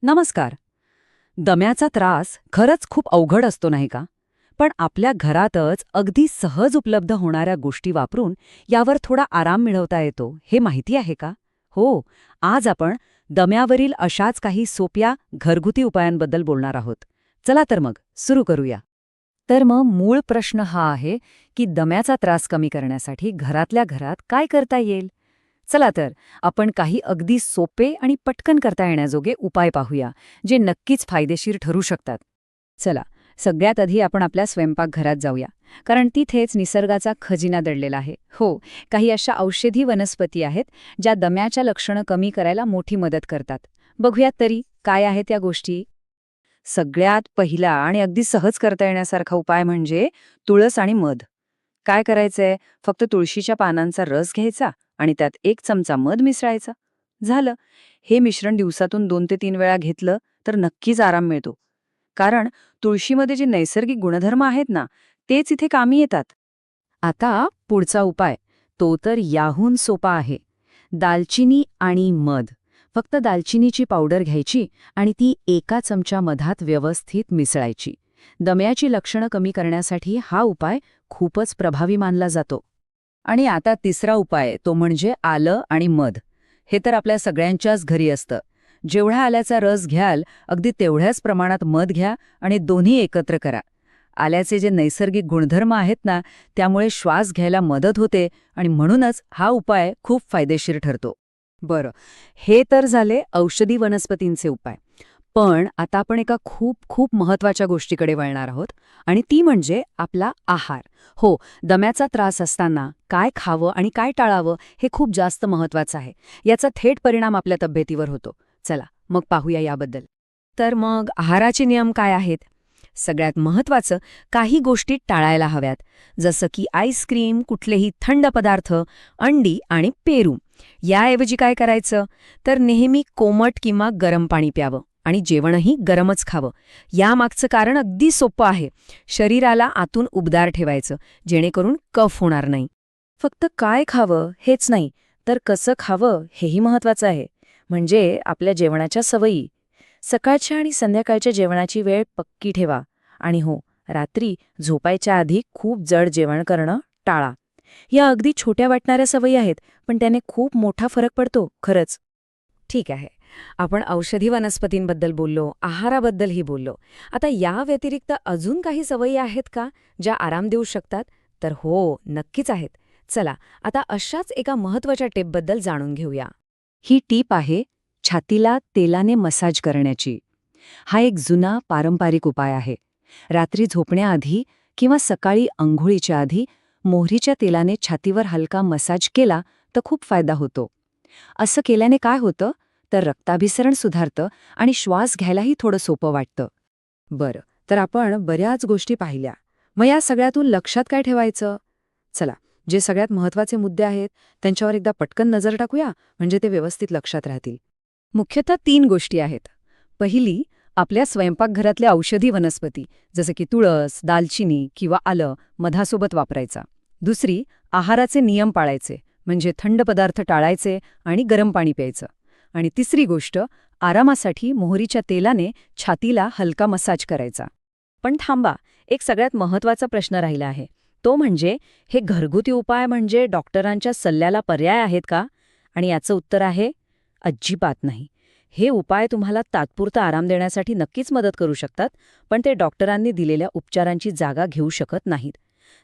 नमस्कार. दम्याचा त्रास खरंच खूप अवघड असतो नाही का? पण आपल्या घरातच अगदी सहज उपलब्ध होणाऱ्या गोष्टी वापरून यावर थोडा आराम मिळवता येतो हे माहिती आहे का? हो, आज आपण दम्यावरील अशाच काही सोप्या घरगुती उपायांबद्दल बोलणार आहोत. चला तर मग सुरू करूया. तर मग मूळ प्रश्न हा आहे की दम्याचा त्रास कमी करण्यासाठी घरातल्या घरात काय करता येईल? चला तर आपण काही अगदी सोपे आणि पटकन करता येण्याजोगे उपाय पाहूया, जे नक्कीच फायदेशीर ठरू शकतात. चला, सगळ्यात आधी आपण आपल्या स्वयंपाकघरात जाऊया, कारण तिथेच निसर्गाचा खजिना दडलेला आहे. हो, काही अशा औषधी वनस्पती आहेत ज्या दम्याच्या लक्षणं कमी करायला मोठी मदत करतात. बघूयात तरी काय आहेत त्या गोष्टी. सगळ्यात पहिला आणि अगदी सहज करता येण्यासारखा उपाय म्हणजे तुळस आणि मध. काय करायचंय? फक्त तुळशीच्या पानांचा रस घ्यायचा आणि त्यात 1 चमचा मध मिसळायचा. झालं. हे मिश्रण दिवसातून 2 ते 3 वेळा घेतलं तर नक्कीच आराम मिळतो. कारण तुळशीमध्ये जे नैसर्गिक गुणधर्म आहेत ना, तेच इथे कामी येतात. आता पुढचा उपाय, तो तर याहून सोपा आहे. दालचिनी आणि मध. फक्त दालचिनीची पावडर घ्यायची आणि ती 1 चमचा मधात व्यवस्थित मिसळायची. दम्याची लक्षणं कमी करण्यासाठी हा उपाय खूपच प्रभावी मानला जातो. आणि आता तिसरा उपाय, तो म्हणजे आलं आणि मध. हे तर आपल्या सगळ्यांच्याच घरी असतं. जेवढा आल्याचा रस घ्याल, अगदी तेवढ्याच प्रमाणात मध घ्या आणि दोन्ही एकत्र करा. आल्याचे जे नैसर्गिक गुणधर्म आहेत ना, त्यामुळे श्वास घ्यायला मदत होते आणि म्हणूनच हा उपाय खूप फायदेशीर ठरतो. बरं, हे तर झाले औषधी वनस्पतींचे उपाय. पण आता आपण एका खूप खूप महत्वाच्या गोष्टीकडे वळणार आहोत, आणि ती म्हणजे आपला आहार. हो, दम्याचा त्रास असताना काय खावं आणि काय टाळावं हे खूप जास्त महत्वाचं आहे. याचा थेट परिणाम आपल्या तब्येतीवर होतो. चला मग पाहूया याबद्दल. तर मग आहाराचे नियम काय आहेत? सगळ्यात महत्वाचं, काही गोष्टी टाळायला हव्यात, जसं की आईस्क्रीम, कुठलेही थंड पदार्थ, अंडी आणि पेरू. याऐवजी काय करायचं? तर नेहमी कोमट किंवा गरम पाणी प्यावं आणि जेवणही गरमच खावं. यामागचं कारण अगदी सोपं आहे. शरीराला आतून उबदार ठेवायचं, जेणेकरून कफ होणार नाही. फक्त काय खावं हेच नाही, तर कसं खावं हेही महत्वाचं आहे. म्हणजे आपल्या जेवणाच्या सवयी. सकाळच्या आणि संध्याकाळच्या जेवणाची वेळ पक्की ठेवा. आणि हो, रात्री झोपायच्या आधी खूप जड जेवण करणं टाळा. या अगदी छोट्या वाटणाऱ्या सवयी आहेत, पण त्याने खूप मोठा फरक पडतो खरंच. ठीक आहे, आपण औषधी वनस्पतींबद्दल बोललो, आहाराबद्दलही बोललो. आता या व्यतिरिक्त अजून काही सवयी आहेत का ज्या आराम देऊ शकतात? तर हो, नक्कीच आहेत. चला, आता अशाच एका महत्त्वाच्या टिपबद्दल जाणून घेऊया. ही टीप आहे छातीला तेलाने मसाज करण्याची. हा एक जुना पारंपरिक उपाय आहे. रात्री झोपण्याआधी किंवा सकाळी अंघोळीच्या आधी मोहरीच्या तेलाने छातीवर हलका मसाज केला तर खूप फायदा होतो. असं केल्याने काय होतं? तर रक्ताभिसरण सुधारतं आणि श्वास घ्यायलाही थोडं सोपं वाटतं. बरं, तर आपण बऱ्याच गोष्टी पाहिल्या. मग या सगळ्यातून लक्षात काय ठेवायचं? चला, जे सगळ्यात महत्त्वाचे मुद्दे आहेत त्यांच्यावर एकदा पटकन नजर टाकूया, म्हणजे ते व्यवस्थित लक्षात राहतील. मुख्यतः 3 गोष्टी आहेत. पहिली, आपल्या स्वयंपाकघरातल्या औषधी वनस्पती, जसं की तुळस, दालचिनी किंवा आलं मधासोबत वापरायचा. दुसरी, आहाराचे नियम पाळायचे, म्हणजे थंड पदार्थ टाळायचे आणि गरम पाणी प्यायचं. आणि तिसरी गोष्ट, आरामासाठी मोहरीच्या तेलाने छातीला हलका मसाज करायचा. पण थांबा, एक सगळ्यात महत्त्वाचा प्रश्न राहिला आहे. तो म्हणजे, हे घरगुती उपाय म्हणजे डॉक्टरांच्या सल्ल्याला पर्याय आहेत का? आणि याचं उत्तर आहे अजिबात नाही. हे उपाय तुम्हाला तात्पुरता आराम देण्यासाठी नक्कीच मदत करू शकतात, पण ते डॉक्टरांनी दिलेल्या उपचारांची जागा घेऊ शकत नाहीत.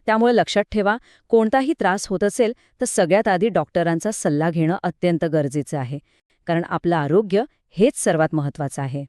त्यामुळे लक्षात ठेवा, कोणताही त्रास होत असेल तर सगळ्यात आधी डॉक्टरांचा सल्ला घेणं अत्यंत गरजेचं आहे. कारण आपलं आरोग्य हेच सर्वात महत्त्वाचं आहे.